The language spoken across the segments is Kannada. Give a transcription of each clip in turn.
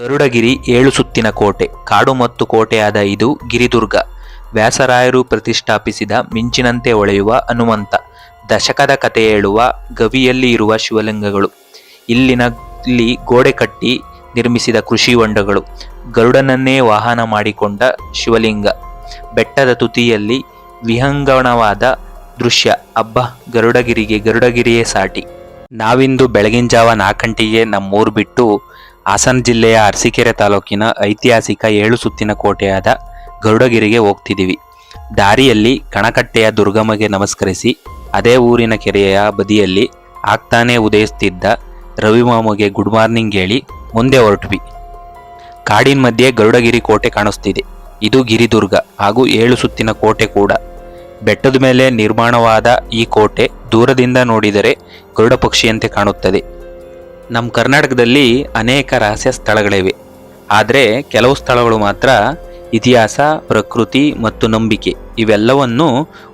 ಗರುಡಗಿರಿ 7 ಸುತ್ತಿನ ಕೋಟೆ, ಕಾಡು ಮತ್ತು ಕೋಟೆಯಾದ ಇದು ಗಿರಿದುರ್ಗ. ವ್ಯಾಸರಾಯರು ಪ್ರತಿಷ್ಠಾಪಿಸಿದ ಮಿಂಚಿನಂತೆ ಹೊಳೆಯುವ ಹನುಮಂತ, ದಶಕದ ಕಥೆ ಹೇಳುವ ಗವಿಯಲ್ಲಿ ಇರುವ ಶಿವಲಿಂಗಗಳು, ಇಲ್ಲಿ ಗೋಡೆ ಕಟ್ಟಿ ನಿರ್ಮಿಸಿದ ಕೃಷಿ ಹೊಂಡಗಳು, ಗರುಡನನ್ನೇ ವಾಹನ ಮಾಡಿಕೊಂಡ ಶಿವಲಿಂಗ, ಬೆಟ್ಟದ ತುದಿಯಲ್ಲಿ ವಿಹಂಗಣವಾದ ದೃಶ್ಯ. ಅಬ್ಬ, ಗರುಡಗಿರಿಯೇ ಸಾಟಿ. ನಾವಿಂದು ಬೆಳಗಿನ ಜಾವ 4 ಗಂಟೆಗೆ ನಮ್ಮೂರು ಬಿಟ್ಟು ಹಾಸನ ಜಿಲ್ಲೆಯ ಅರಸೀಕೆರೆ ತಾಲೂಕಿನ ಐತಿಹಾಸಿಕ 7 ಸುತ್ತಿನ ಕೋಟೆಯಾದ ಗರುಡಗಿರಿಗೆ ಹೋಗ್ತಿದ್ದೀವಿ. ದಾರಿಯಲ್ಲಿ ಕಣಕಟ್ಟೆಯ ದುರ್ಗಮ್ಮಗೆ ನಮಸ್ಕರಿಸಿ ಅದೇ ಊರಿನ ಕೆರೆಯ ಬದಿಯಲ್ಲಿ ಆಗ್ತಾನೆ ಉದಯಿಸ್ತಿದ್ದ ರವಿಮಾಮಗೆ ಗುಡ್ ಮಾರ್ನಿಂಗ್ ಹೇಳಿ ಮುಂದೆ ಹೊರಟ್ವಿ. ಕಾಡಿನ ಮಧ್ಯೆ ಗರುಡಗಿರಿ ಕೋಟೆ ಕಾಣಿಸ್ತಿದೆ. ಇದು ಗಿರಿದುರ್ಗ ಹಾಗೂ 7 ಸುತ್ತಿನ ಕೋಟೆ ಕೂಡ. ಬೆಟ್ಟದ ಮೇಲೆ ನಿರ್ಮಾಣವಾದ ಈ ಕೋಟೆ ದೂರದಿಂದ ನೋಡಿದರೆ ಗರುಡ ಪಕ್ಷಿಯಂತೆ ಕಾಣುತ್ತದೆ. ನಮ್ಮ ಕರ್ನಾಟಕದಲ್ಲಿ ಅನೇಕ ರಹಸ್ಯ ಸ್ಥಳಗಳಿವೆ. ಆದರೆ ಕೆಲವು ಸ್ಥಳಗಳು ಮಾತ್ರ ಇತಿಹಾಸ, ಪ್ರಕೃತಿ ಮತ್ತು ನಂಬಿಕೆ ಇವೆಲ್ಲವನ್ನು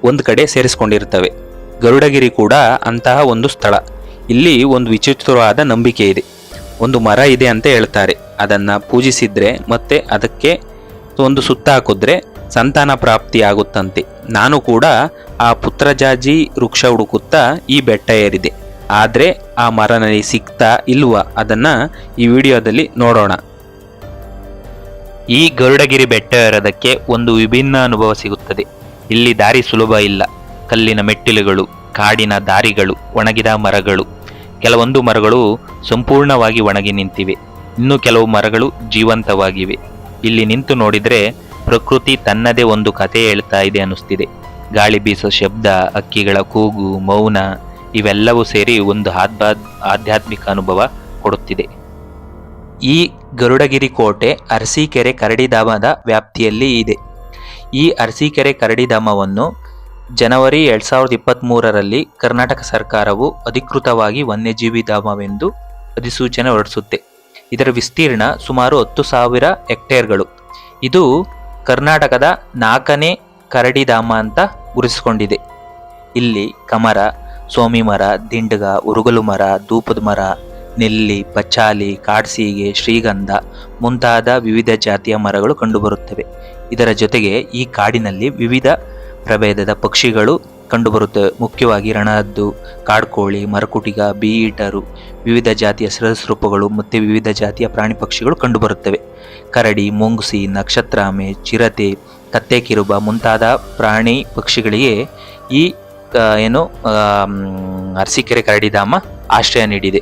ಒಂದು ಕಡೆ ಸೇರಿಸಿಕೊಂಡಿರ್ತವೆ. ಗರುಡಗಿರಿ ಕೂಡ ಅಂತಹ ಒಂದು ಸ್ಥಳ. ಇಲ್ಲಿ ಒಂದು ವಿಚಿತ್ರವಾದ ನಂಬಿಕೆ ಇದೆ. ಒಂದು ಮರ ಇದೆ ಅಂತ ಹೇಳ್ತಾರೆ. ಅದನ್ನು ಪೂಜಿಸಿದ್ರೆ ಮತ್ತೆ ಅದಕ್ಕೆ ಒಂದು ಸುತ್ತ ಹಾಕಿದ್ರೆ ಸಂತಾನ ಪ್ರಾಪ್ತಿ ಆಗುತ್ತಂತೆ. ನಾನು ಕೂಡ ಆ ಪುತ್ರಜಾಜಿ ವೃಕ್ಷ ಹುಡುಕುತ್ತಾ ಈ ಬೆಟ್ಟ ಏರಿದೆ. ಆದರೆ ಆ ಮರ ನನಗೆ ಸಿಗ್ತಾ ಇಲ್ವಾ, ಅದನ್ನ ಈ ವಿಡಿಯೋದಲ್ಲಿ ನೋಡೋಣ. ಈ ಗರುಡಗಿರಿ ಬೆಟ್ಟ ಏರೋದಕ್ಕೆ ಒಂದು ವಿಭಿನ್ನ ಅನುಭವ ಸಿಗುತ್ತದೆ. ಇಲ್ಲಿ ದಾರಿ ಸುಲಭ ಇಲ್ಲ. ಕಲ್ಲಿನ ಮೆಟ್ಟಿಲುಗಳು, ಕಾಡಿನ ದಾರಿಗಳು, ಒಣಗಿದ ಮರಗಳು. ಕೆಲವೊಂದು ಮರಗಳು ಸಂಪೂರ್ಣವಾಗಿ ಒಣಗಿ ನಿಂತಿವೆ. ಇನ್ನು ಕೆಲವು ಮರಗಳು ಜೀವಂತವಾಗಿವೆ. ಇಲ್ಲಿ ನಿಂತು ನೋಡಿದರೆ ಪ್ರಕೃತಿ ತನ್ನದೇ ಒಂದು ಕಥೆ ಹೇಳ್ತಾ ಇದೆ ಅನ್ನಿಸ್ತಿದೆ. ಗಾಳಿ ಬೀಸೋ ಶಬ್ದ, ಹಕ್ಕಿಗಳ ಕೂಗು, ಮೌನ ಇವೆಲ್ಲವೂ ಸೇರಿ ಒಂದು ಆಧ್ಯಾತ್ಮಿಕ ಅನುಭವ ಕೊಡುತ್ತಿದೆ. ಈ ಗರುಡಗಿರಿ ಕೋಟೆ ಅರಸೀಕೆರೆ ಕರಡಿಧಾಮದ ವ್ಯಾಪ್ತಿಯಲ್ಲಿ ಇದೆ. ಈ ಅರಸೀಕೆರೆ ಕರಡಿಧಾಮವನ್ನು ಜನವರಿ 2023ರಲ್ಲಿ ಕರ್ನಾಟಕ ಸರ್ಕಾರವು ಅಧಿಕೃತವಾಗಿ ವನ್ಯಜೀವಿ ಧಾಮವೆಂದು ಅಧಿಸೂಚನೆ ಹೊರಡಿಸುತ್ತೆ. ಇದರ ವಿಸ್ತೀರ್ಣ ಸುಮಾರು 10,000 ಹೆಕ್ಟೇರ್ಗಳು. ಇದು ಕರ್ನಾಟಕದ 4ನೇ ಕರಡಿಧಾಮ ಅಂತ ಗುರುತಿಸಿಕೊಂಡಿದೆ. ಇಲ್ಲಿ ಕಮರ, ಸೋಮಿ ಮರ, ದಿಂಡಗ, ಉರುಗಲು ಮರ, ಧೂಪದ ಮರ, ನೆಲ್ಲಿ, ಪಚಾಲಿ, ಕಾಡ್ಸೀಗೆ, ಶ್ರೀಗಂಧ ಮುಂತಾದ ವಿವಿಧ ಜಾತಿಯ ಮರಗಳು ಕಂಡುಬರುತ್ತವೆ. ಇದರ ಜೊತೆಗೆ ಈ ಕಾಡಿನಲ್ಲಿ ವಿವಿಧ ಪ್ರಭೇದದ ಪಕ್ಷಿಗಳು ಕಂಡುಬರುತ್ತವೆ. ಮುಖ್ಯವಾಗಿ ರಣಹದ್ದು, ಕಾಡ್ಕೋಳಿ, ಮರಕುಟಿಗ, ಬೀಟರು, ವಿವಿಧ ಜಾತಿಯ ಸರೀಸೃಪಗಳು ಮತ್ತು ವಿವಿಧ ಜಾತಿಯ ಪ್ರಾಣಿ ಪಕ್ಷಿಗಳು ಕಂಡುಬರುತ್ತವೆ. ಕರಡಿ, ಮುಂಗುಸಿ, ನಕ್ಷತ್ರಾಮೆ, ಚಿರತೆ, ಕತ್ತೆ ಕಿರುಬ ಮುಂತಾದ ಪ್ರಾಣಿ ಪಕ್ಷಿಗಳಿಗೆ ಈ ಅರಸೀಕೆರೆ ಕರಡಿಧಾಮ ಆಶ್ರಯ ನೀಡಿದೆ.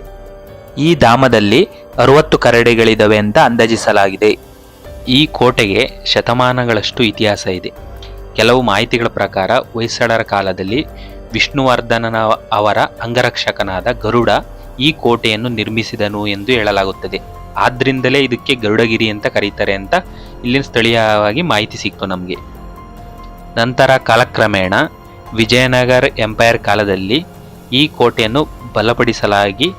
ಈ ಧಾಮದಲ್ಲಿ 60 ಕರಡಿಗಳಿದ್ದಾವೆ ಅಂತ ಅಂದಾಜಿಸಲಾಗಿದೆ. ಈ ಕೋಟೆಗೆ ಶತಮಾನಗಳಷ್ಟು ಇತಿಹಾಸ ಇದೆ. ಕೆಲವು ಮಾಹಿತಿಗಳ ಪ್ರಕಾರ ಹೊಯ್ಸಳರ ಕಾಲದಲ್ಲಿ ವಿಷ್ಣುವರ್ಧನನ ಅವರ ಅಂಗರಕ್ಷಕನಾದ ಗರುಡ ಈ ಕೋಟೆಯನ್ನು ನಿರ್ಮಿಸಿದನು ಎಂದು ಹೇಳಲಾಗುತ್ತದೆ. ಆದ್ರಿಂದಲೇ ಇದಕ್ಕೆ ಗರುಡಗಿರಿ ಅಂತ ಕರೀತಾರೆ ಅಂತ ಇಲ್ಲಿನ ಸ್ಥಳೀಯವಾಗಿ ಮಾಹಿತಿ ಸಿಕ್ತು ನಮಗೆ. ನಂತರ ಕಾಲಕ್ರಮೇಣ ವಿಜಯನಗರ ಎಂಪೈರ್ ಕಾಲದಲ್ಲಿ ಈ ಕೋಟೆಯನ್ನು ಬಲಪಡಿಸಲಾಗಿ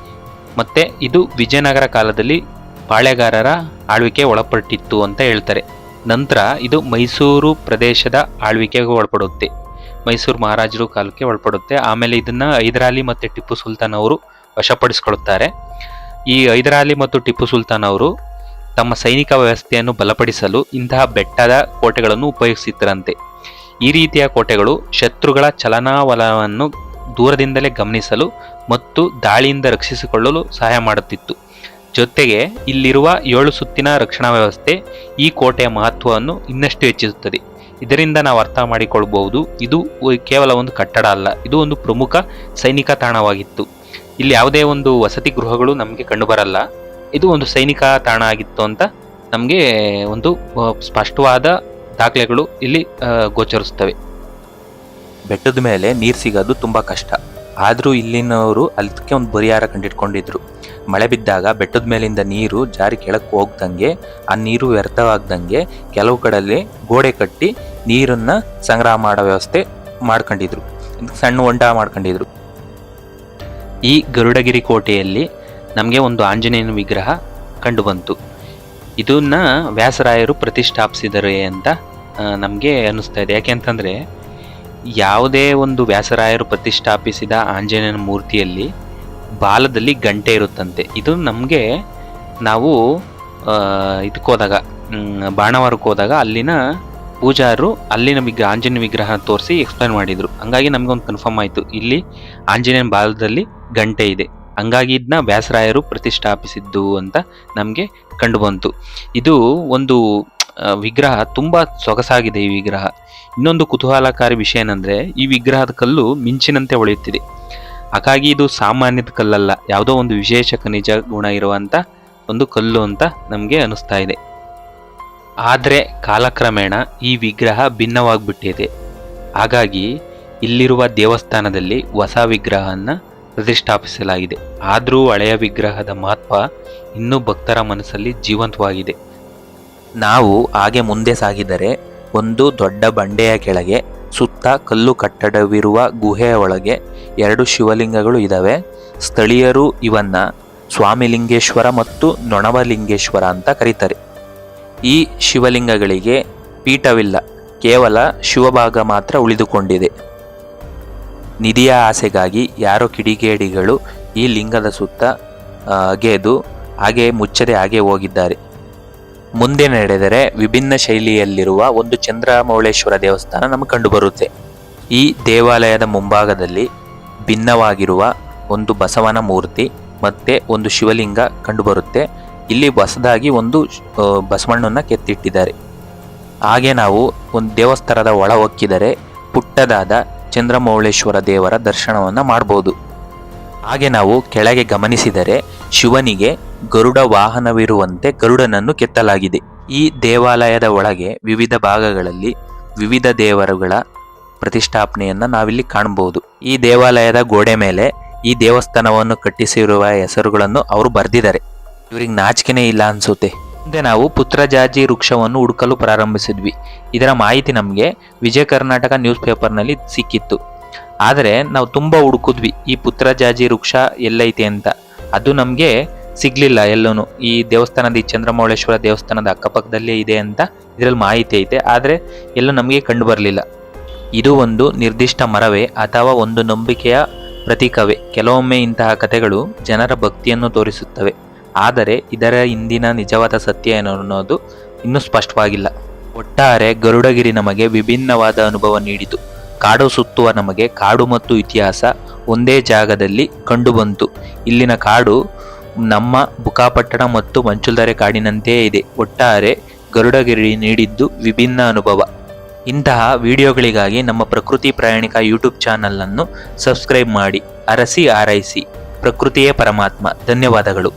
ಮತ್ತೆ ಇದು ವಿಜಯನಗರ ಕಾಲದಲ್ಲಿ ಪಾಳೆಗಾರರ ಆಳ್ವಿಕೆ ಒಳಪಟ್ಟಿತ್ತು ಅಂತ ಹೇಳ್ತಾರೆ. ನಂತರ ಇದು ಮೈಸೂರು ಪ್ರದೇಶದ ಆಳ್ವಿಕೆಗೆ ಒಳಪಡುತ್ತೆ. ಮೈಸೂರು ಮಹಾರಾಜರು ಕಾಲಕ್ಕೆ ಒಳಪಡುತ್ತೆ. ಆಮೇಲೆ ಇದನ್ನ ಹೈದರಾಲಿ ಮತ್ತು ಟಿಪ್ಪು ಸುಲ್ತಾನ್ ಅವರು ವಶಪಡಿಸಿಕೊಳ್ಳುತ್ತಾರೆ. ಈ ಹೈದರಾಲಿ ಮತ್ತು ಟಿಪ್ಪು ಸುಲ್ತಾನ್ ಅವರು ತಮ್ಮ ಸೈನಿಕ ವ್ಯವಸ್ಥೆಯನ್ನು ಬಲಪಡಿಸಲು ಇಂತಹ ಬೆಟ್ಟದ ಕೋಟೆಗಳನ್ನು ಉಪಯೋಗಿಸಿದ್ದರಂತೆ. ಈ ರೀತಿಯ ಕೋಟೆಗಳು ಶತ್ರುಗಳ ಚಲನಾವಲನವನ್ನು ದೂರದಿಂದಲೇ ಗಮನಿಸಲು ಮತ್ತು ದಾಳಿಯಿಂದ ರಕ್ಷಿಸಿಕೊಳ್ಳಲು ಸಹಾಯ ಮಾಡುತ್ತಿತ್ತು. ಜೊತೆಗೆ ಇಲ್ಲಿರುವ 7 ಸುತ್ತಿನ ರಕ್ಷಣಾ ವ್ಯವಸ್ಥೆ ಈ ಕೋಟೆಯ ಮಹತ್ವವನ್ನು ಇನ್ನಷ್ಟು ಹೆಚ್ಚಿಸುತ್ತದೆ. ಇದರಿಂದ ನಾವು ಅರ್ಥ ಮಾಡಿಕೊಳ್ಳಬಹುದು, ಇದು ಕೇವಲ ಒಂದು ಕಟ್ಟಡ ಅಲ್ಲ, ಇದು ಒಂದು ಪ್ರಮುಖ ಸೈನಿಕ ತಾಣವಾಗಿತ್ತು. ಇಲ್ಲಿ ಯಾವುದೇ ಒಂದು ವಸತಿ ಗೃಹಗಳು ನಮಗೆ ಕಂಡುಬರಲ್ಲ. ಇದು ಒಂದು ಸೈನಿಕ ತಾಣ ಆಗಿತ್ತು ಅಂತ ನಮಗೆ ಒಂದು ಸ್ಪಷ್ಟವಾದ ದಾಖಲೆಗಳು ಇಲ್ಲಿ ಗೋಚರಿಸ್ತವೆ. ಬೆಟ್ಟದ ಮೇಲೆ ನೀರು ಸಿಗೋದು ತುಂಬ ಕಷ್ಟ. ಆದರೂ ಇಲ್ಲಿನವರು ಅದಕ್ಕೆ ಒಂದು ಪರಿಹಾರ ಕಂಡಿಟ್ಕೊಂಡಿದ್ರು. ಮಳೆ ಬಿದ್ದಾಗ ಬೆಟ್ಟದ ಮೇಲಿಂದ ನೀರು ಜಾರಿ ಕೆಳಕ್ಕೆ ಹೋಗ್ದಂಗೆ, ಆ ನೀರು ವ್ಯರ್ಥವಾಗ್ದಂಗೆ ಕೆಲವು ಕಡೆಯಲ್ಲಿ ಗೋಡೆ ಕಟ್ಟಿ ನೀರನ್ನು ಸಂಗ್ರಹ ಮಾಡೋ ವ್ಯವಸ್ಥೆ ಮಾಡ್ಕೊಂಡಿದ್ರು. ಸಣ್ಣ ಹೊಂಡ ಮಾಡ್ಕೊಂಡಿದ್ರು. ಈ ಗರುಡಗಿರಿ ಕೋಟೆಯಲ್ಲಿ ನಮಗೆ ಒಂದು ಆಂಜನೇಯನ ವಿಗ್ರಹ ಕಂಡುಬಂತು. ಇದನ್ನ ವ್ಯಾಸರಾಯರು ಪ್ರತಿಷ್ಠಾಪಿಸಿದರೆ ಅಂತ ನಮಗೆ ಅನ್ನಿಸ್ತಾ ಇದೆ. ಯಾಕೆಂತಂದರೆ ಯಾವುದೇ ಒಂದು ವ್ಯಾಸರಾಯರು ಪ್ರತಿಷ್ಠಾಪಿಸಿದ ಆಂಜನೇಯನ ಮೂರ್ತಿಯಲ್ಲಿ ಬಾಲದಲ್ಲಿ ಗಂಟೆ ಇರುತ್ತಂತೆ. ಇದು ನಮಗೆ ನಾವು ಇದಕ್ಕೆ ಹೋದಾಗ ಬಾಣಾವರಕ್ಕೆ ಹೋದಾಗ ಅಲ್ಲಿನ ಪೂಜಾರು ಅಲ್ಲಿನ ಆಂಜನೇಯ ವಿಗ್ರಹ ತೋರಿಸಿ ಎಕ್ಸ್ಪ್ಲೈನ್ ಮಾಡಿದ್ರು. ಹಂಗಾಗಿ ನಮ್ಗೊಂದು ಕನ್ಫರ್ಮ್ ಆಯಿತು, ಇಲ್ಲಿ ಆಂಜನೇಯನ ಬಾಲದಲ್ಲಿ ಗಂಟೆ ಇದೆ, ಹಂಗಾಗಿ ಇದನ್ನ ವ್ಯಾಸರಾಯರು ಪ್ರತಿಷ್ಠಾಪಿಸಿದ್ದು ಅಂತ ನಮಗೆ ಕಂಡು ಬಂತು. ಇದು ಒಂದು ವಿಗ್ರಹ ತುಂಬ ಸೊಗಸಾಗಿದೆ. ಈ ವಿಗ್ರಹ ಇನ್ನೊಂದು ಕುತೂಹಲಕಾರಿ ವಿಷಯ ಏನಂದ್ರೆ, ಈ ವಿಗ್ರಹದ ಕಲ್ಲು ಮಿಂಚಿನಂತೆ ಹೊಳೆಯುತ್ತಿದೆ. ಹಾಗಾಗಿ ಇದು ಸಾಮಾನ್ಯದ ಕಲ್ಲಲ್ಲ, ಯಾವುದೋ ಒಂದು ವಿಶೇಷ ಖನಿಜ ಗುಣ ಇರುವಂತ ಒಂದು ಕಲ್ಲು ಅಂತ ನಮಗೆ ಅನಿಸ್ತಾ ಇದೆ. ಆದರೆ ಕಾಲಕ್ರಮೇಣ ಈ ವಿಗ್ರಹ ಭಿನ್ನವಾಗ್ಬಿಟ್ಟಿದೆ. ಹಾಗಾಗಿ ಇಲ್ಲಿರುವ ದೇವಸ್ಥಾನದಲ್ಲಿ ಹೊಸ ವಿಗ್ರಹವನ್ನ ಪ್ರತಿಷ್ಠಾಪಿಸಲಾಗಿದೆ. ಆದರೂ ಹಳೆಯ ವಿಗ್ರಹದ ಮಹತ್ವ ಇನ್ನೂ ಭಕ್ತರ ಮನಸ್ಸಲ್ಲಿ ಜೀವಂತವಾಗಿದೆ. ನಾವು ಹಾಗೆ ಮುಂದೆ ಸಾಗಿದರೆ ಒಂದು ದೊಡ್ಡ ಬಂಡೆಯ ಕೆಳಗೆ ಸುತ್ತ ಕಲ್ಲು ಕಟ್ಟಡವಿರುವ ಗುಹೆಯ ಒಳಗೆ 2 ಶಿವಲಿಂಗಗಳು ಇದ್ದಾವೆ. ಸ್ಥಳೀಯರು ಇವನ್ನ ಸ್ವಾಮಿಲಿಂಗೇಶ್ವರ ಮತ್ತು ನೊಣವಲಿಂಗೇಶ್ವರ ಅಂತ ಕರೀತಾರೆ. ಈ ಶಿವಲಿಂಗಗಳಿಗೆ ಪೀಠವಿಲ್ಲ, ಕೇವಲ ಶಿವಭಾಗ ಮಾತ್ರ ಉಳಿದುಕೊಂಡಿದೆ. ನಿಧಿಯ ಆಸೆಗಾಗಿ ಯಾರೋ ಕಿಡಿಗೇಡಿಗಳು ಈ ಲಿಂಗದ ಸುತ್ತ ಅಗೆದು ಹಾಗೆ ಮುಚ್ಚದೆ ಹಾಗೆ ಹೋಗಿದ್ದಾರೆ. ಮುಂದೆ ನಡೆದರೆ ವಿಭಿನ್ನ ಶೈಲಿಯಲ್ಲಿರುವ ಒಂದು ಚಂದ್ರಮೌಳೇಶ್ವರ ದೇವಸ್ಥಾನ ನಮಗೆ ಕಂಡುಬರುತ್ತೆ. ಈ ದೇವಾಲಯದ ಮುಂಭಾಗದಲ್ಲಿ ಭಿನ್ನವಾಗಿರುವ ಒಂದು ಬಸವನ ಮೂರ್ತಿ ಮತ್ತೆ ಒಂದು ಶಿವಲಿಂಗ ಕಂಡುಬರುತ್ತೆ. ಇಲ್ಲಿ ಹೊಸದಾಗಿ ಒಂದು ಬಸವಣ್ಣನ ಕೆತ್ತಿಟ್ಟಿದ್ದಾರೆ. ಹಾಗೆ ನಾವು ಒಂದು ದೇವಸ್ಥಾನದ ಒಳ ಹೊಕ್ಕಿದರೆ ಪುಟ್ಟದಾದ ಚಂದ್ರಮೌಳೇಶ್ವರ ದೇವರ ದರ್ಶನವನ್ನು ಮಾಡ್ಬೋದು. ಹಾಗೆ ನಾವು ಕೆಳಗೆ ಗಮನಿಸಿದರೆ ಶಿವನಿಗೆ ಗರುಡ ವಾಹನವಿರುವಂತೆ ಗರುಡನನ್ನು ಕೆತ್ತಲಾಗಿದೆ. ಈ ದೇವಾಲಯದ ಒಳಗೆ ವಿವಿಧ ಭಾಗಗಳಲ್ಲಿ ವಿವಿಧ ದೇವರುಗಳ ಪ್ರತಿಷ್ಠಾಪನೆಯನ್ನ ನಾವಿಲ್ಲಿ ಕಾಣಬಹುದು. ಈ ದೇವಾಲಯದ ಗೋಡೆ ಮೇಲೆ ಈ ದೇವಸ್ಥಾನವನ್ನು ಕಟ್ಟಿಸಿರುವ ಹೆಸರುಗಳನ್ನು ಅವರು ಬರೆದಿದ್ದಾರೆ. ಇವ್ರಿಗೆ ನಾಚಿಕೆನೇ ಇಲ್ಲ ಅನ್ಸುತ್ತೆ. ಮುಂದೆ ನಾವು ಪುತ್ರಜಾಜಿ ವೃಕ್ಷವನ್ನು ಹುಡುಕಲು ಪ್ರಾರಂಭಿಸಿದ್ವಿ. ಇದರ ಮಾಹಿತಿ ನಮಗೆ ವಿಜಯ ಕರ್ನಾಟಕ ನ್ಯೂಸ್ ಪೇಪರ್ನಲ್ಲಿ ಸಿಕ್ಕಿತ್ತು. ಆದರೆ ನಾವು ತುಂಬ ಹುಡುಕಿದ್ವಿ ಈ ಪುತ್ರಜಾಜಿ ವೃಕ್ಷ ಎಲ್ಲೈತೆ ಅಂತ. ಅದು ನಮಗೆ ಸಿಗ್ಲಿಲ್ಲ ಎಲ್ಲೂ. ಈ ದೇವಸ್ಥಾನದ ಈ ಚಂದ್ರಮೌಳೇಶ್ವರ ದೇವಸ್ಥಾನದ ಅಕ್ಕಪಕ್ಕದಲ್ಲೇ ಇದೆ ಅಂತ ಇದರಲ್ಲಿ ಮಾಹಿತಿ ಐತೆ, ಆದರೆ ಎಲ್ಲೂ ನಮಗೆ ಕಂಡು ಬರಲಿಲ್ಲ. ಇದು ಒಂದು ನಿರ್ದಿಷ್ಟ ಮರವೇ ಅಥವಾ ಒಂದು ನಂಬಿಕೆಯ ಪ್ರತೀಕವೇ? ಕೆಲವೊಮ್ಮೆ ಇಂತಹ ಕಥೆಗಳು ಜನರ ಭಕ್ತಿಯನ್ನು ತೋರಿಸುತ್ತವೆ, ಆದರೆ ಇದರ ಹಿಂದಿನ ನಿಜವಾದ ಸತ್ಯ ಏನು ಅನ್ನೋದು ಇನ್ನೂ ಸ್ಪಷ್ಟವಾಗಿಲ್ಲ. ಒಟ್ಟಾರೆ ಗರುಡಗಿರಿ ನಮಗೆ ವಿಭಿನ್ನವಾದ ಅನುಭವ ನೀಡಿತು. ಕಾಡು ಸುತ್ತುವ ನಮಗೆ ಕಾಡು ಮತ್ತು ಇತಿಹಾಸ ಒಂದೇ ಜಾಗದಲ್ಲಿ ಕಂಡುಬಂತು. ಇಲ್ಲಿನ ಕಾಡು ನಮ್ಮ ಬುಕ್ಕಾಪಟ್ಟಣ ಮತ್ತು ಮಂಚುಲ್ದರೆ ಕಾಡಿನಂತೆಯೇ ಇದೆ. ಒಟ್ಟಾರೆ ಗರುಡಗಿರಿ ನೀಡಿದ್ದು ವಿಭಿನ್ನ ಅನುಭವ. ಇಂತಹ ವಿಡಿಯೋಗಳಿಗಾಗಿ ನಮ್ಮ ಪ್ರಕೃತಿ ಪ್ರಯಾಣಿಕ ಯೂಟ್ಯೂಬ್ ಚಾನಲ್ ಅನ್ನು ಸಬ್ಸ್ಕ್ರೈಬ್ ಮಾಡಿ. ಅರಸಿ ಆರೈಸಿ. ಪ್ರಕೃತಿಯೇ ಪರಮಾತ್ಮ. ಧನ್ಯವಾದಗಳು.